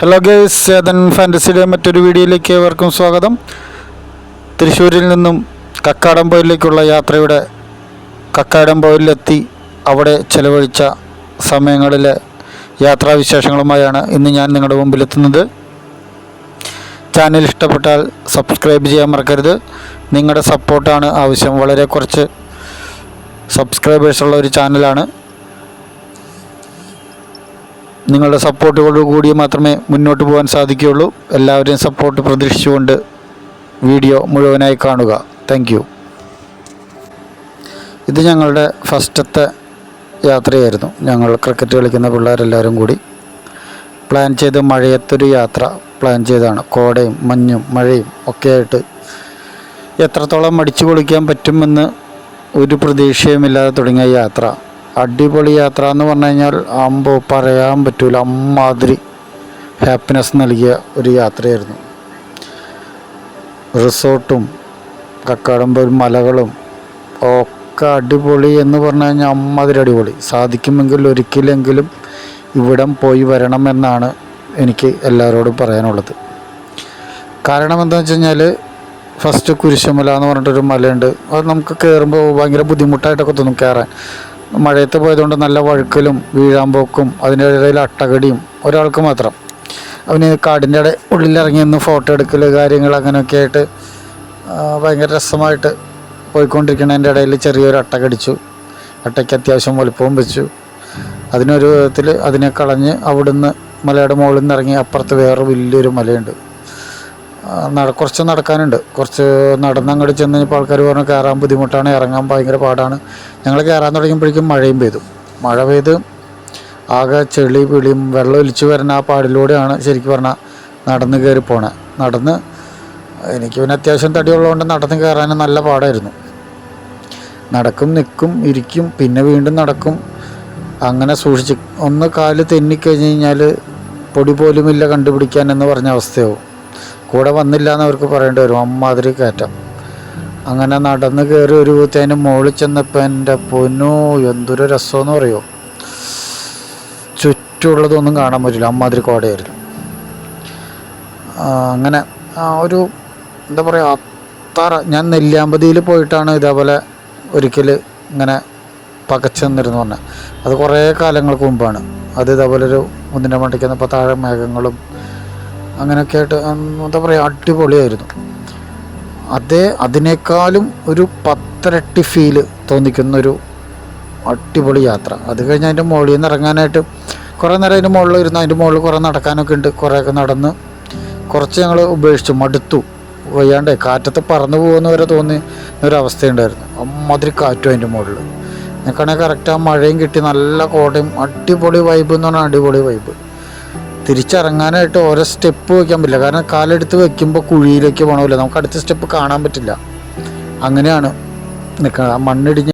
Hello guys, Chetan ഫാൻറ്റസിയുടെ മറ്റൊരു വീഡിയോയിലേക്ക് ഏവർക്കും സ്വാഗതം. തൃശ്ശൂരിൽ നിന്നും കക്കാടംപൊയിലേക്കുള്ള യാത്രയുടെ കക്കാടംപൊയിലെത്തി അവിടെ ചെലവഴിച്ച സമയങ്ങളിലെ യാത്രാവിശേഷങ്ങളുമായാണ് ഇന്ന് ഞാൻ നിങ്ങളുടെ മുമ്പിലെത്തുന്നത്. ചാനൽ ഇഷ്ടപ്പെട്ടാൽ സബ്സ്ക്രൈബ് ചെയ്യാൻ മറക്കരുത്. നിങ്ങളുടെ സപ്പോർട്ടാണ് ആവശ്യം. വളരെ കുറച്ച് സബ്സ്ക്രൈബേഴ്സുള്ള ഒരു ചാനലാണ്. നിങ്ങളുടെ സപ്പോർട്ടോടു കൂടി മാത്രമേ മുന്നോട്ട് പോകാൻ സാധിക്കുകയുള്ളൂ. എല്ലാവരെയും സപ്പോർട്ട് പ്രതീക്ഷിച്ചുകൊണ്ട് വീഡിയോ മുഴുവനായി കാണുക. Thank you. ഇത് ഞങ്ങളുടെ ഫസ്റ്റത്തെ യാത്രയായിരുന്നു. ഞങ്ങൾ ക്രിക്കറ്റ് കളിക്കുന്ന പിള്ളേരെല്ലാവരും കൂടി പ്ലാൻ ചെയ്ത് മഴയത്തൊരു യാത്ര പ്ലാൻ ചെയ്താണ്. കോടയും മഞ്ഞും മഴയും ഒക്കെ ആയിട്ട് എത്രത്തോളം അടിച്ചു പൊളിക്കാൻ പറ്റുമെന്ന് ഒരു പ്രതീക്ഷയുമില്ലാതെ തുടങ്ങിയ യാത്ര അടിപൊളി യാത്ര എന്ന് പറഞ്ഞു കഴിഞ്ഞാൽ പറയാൻ പറ്റൂല. അമ്മാതിരി ഹാപ്പിനെസ് നൽകിയ ഒരു യാത്രയായിരുന്നു. റിസോർട്ടും കക്കാടംപൊയിൽ മലകളും ഒക്കെ അടിപൊളി എന്ന് പറഞ്ഞു കഴിഞ്ഞാൽ അമ്മാതിരി അടിപൊളി. സാധിക്കുമെങ്കിൽ ഒരിക്കലെങ്കിലും ഇവിടം പോയി വരണമെന്നാണ് എനിക്ക് എല്ലാവരോടും പറയാനുള്ളത്. കാരണം എന്താണെന്ന് വെച്ച് കഴിഞ്ഞാൽ ഫസ്റ്റ് കുരിശുമല എന്ന് പറഞ്ഞിട്ടൊരു മലയുണ്ട്. അത് നമുക്ക് കയറുമ്പോൾ ഭയങ്കര ബുദ്ധിമുട്ടായിട്ടൊക്കെ തോന്നും കയറാൻ. മഴയത്ത് പോയതുകൊണ്ട് നല്ല വഴുക്കലും വീഴാമ്പോക്കും അതിൻ്റെ ഇടയിൽ അട്ടകടിയും ഒരാൾക്ക് മാത്രം. അവന് കാടിൻ്റെ ഉള്ളിലിറങ്ങി നിന്ന് ഫോട്ടോ എടുക്കൽ കാര്യങ്ങൾ അങ്ങനെയൊക്കെ ആയിട്ട് ഭയങ്കര രസമായിട്ട് പോയിക്കൊണ്ടിരിക്കുന്നതിൻ്റെ ഇടയിൽ ചെറിയൊരു അട്ട കടിച്ചു. അട്ടയ്ക്ക് അത്യാവശ്യം വലുപ്പവും വെച്ചു. അതിനൊരു വിധത്തിൽ അതിനെ കളഞ്ഞ് അവിടുന്ന് മലയുടെ മുകളിൽ നിന്ന് ഇറങ്ങി അപ്പുറത്ത് വേറെ വലിയൊരു മലയുണ്ട്. കുറച്ച് നടക്കാനുണ്ട്. കുറച്ച് നടന്നങ്ങോട്ട് ചെന്ന് കഴിഞ്ഞപ്പോൾ ആൾക്കാർ പറഞ്ഞു കയറാൻ ബുദ്ധിമുട്ടാണ്, ഇറങ്ങാൻ ഭയങ്കര പാടാണ്. ഞങ്ങൾ കയറാൻ തുടങ്ങിയപ്പോഴേക്കും മഴയും പെയ്തു. മഴ പെയ്ത് ആകെ ചെളി പിളിയും വെള്ളം ഒലിച്ചു വരുന്ന ആ പാടിലൂടെയാണ് ശരിക്കും പറഞ്ഞാൽ നടന്ന് കയറി പോണേ. എനിക്ക് പിന്നെ അത്യാവശ്യം തടിയുള്ളതുകൊണ്ട് നടന്ന് കയറാനും നല്ല പാടായിരുന്നു. നടക്കും, നിൽക്കും, ഇരിക്കും, പിന്നെ വീണ്ടും നടക്കും. അങ്ങനെ സൂക്ഷിച്ച് ഒന്ന് കാല് തെന്നിക്കഴിഞ്ഞ് കഴിഞ്ഞാൽ പൊടി പോലുമില്ല കണ്ടുപിടിക്കാൻ എന്ന് പറഞ്ഞ അവസ്ഥയാവും. കൂടെ വന്നില്ല എന്നവർക്ക് പറയേണ്ടി വരും. അമ്മാതിരി കയറ്റം. അങ്ങനെ നടന്ന് കയറി ഒരു അതിന് മുകളിൽ ചെന്നപ്പോൾ എൻ്റെ പൊന്നോ എന്തൊരു രസമെന്ന് പറയുമോ. ചുറ്റുമുള്ളതൊന്നും കാണാൻ പറ്റില്ല. അമ്മാതിരി കോടയായിരുന്നു. അങ്ങനെ ഒരു എന്താ പറയുക, ഞാൻ നെല്ലിയാമ്പതിയിൽ പോയിട്ടാണ് ഇതേപോലെ ഒരിക്കൽ ഇങ്ങനെ പകച്ചെന്നിരുന്നു പറഞ്ഞത്. അത് കുറേ കാലങ്ങൾക്ക് മുമ്പാണ്. അത് ഇതേപോലെ ഒരു മുന്നിൻ്റെ മണ്ടിക്ക് വന്നപ്പോൾ താഴെ മേഘങ്ങളും അങ്ങനെയൊക്കെ ആയിട്ട് എന്താ പറയുക അടിപൊളിയായിരുന്നു. അതിനേക്കാളും ഒരു 10 ഇരട്ടി ഫീല് തോന്നിക്കുന്നൊരു അടിപൊളി യാത്ര. അത് കഴിഞ്ഞ് അതിൻ്റെ മുകളിൽ നിന്ന് ഇറങ്ങാനായിട്ട് കുറേ നേരം അതിൻ്റെ മുകളിൽ ഇരുന്ന് അതിൻ്റെ മുകളിൽ കുറേ നടക്കാനൊക്കെ ഉണ്ട്. കുറേയൊക്കെ നടന്ന് കുറച്ച് ഞങ്ങൾ ഉപേക്ഷിച്ചു, മടുത്തു. വയ്യാണ്ടേ കാറ്റത്ത് പറന്നു പോകുന്ന വരെ തോന്നിയ ഒരവസ്ഥയുണ്ടായിരുന്നു. അമ്മാതിരി കാറ്റും അതിൻ്റെ മുകളിൽ. ഞങ്ങൾക്കാണെങ്കിൽ കറക്റ്റ് ആ മഴയും കിട്ടി, നല്ല കോടയും, അടിപൊളി വൈബ് എന്ന് പറഞ്ഞാൽ അടിപൊളി വൈബ്. തിരിച്ചിറങ്ങാനായിട്ട് ഓരോ സ്റ്റെപ്പ് വയ്ക്കാൻ പറ്റില്ല. കാരണം കാലെടുത്ത് വയ്ക്കുമ്പോൾ കുഴിയിലേക്ക് പോകണമല്ലോ, നമുക്ക് അടുത്ത സ്റ്റെപ്പ് കാണാൻ പറ്റില്ല. അങ്ങനെയാണ് നിൽക്കുന്നത്. ആ മണ്ണിടിഞ്ഞ്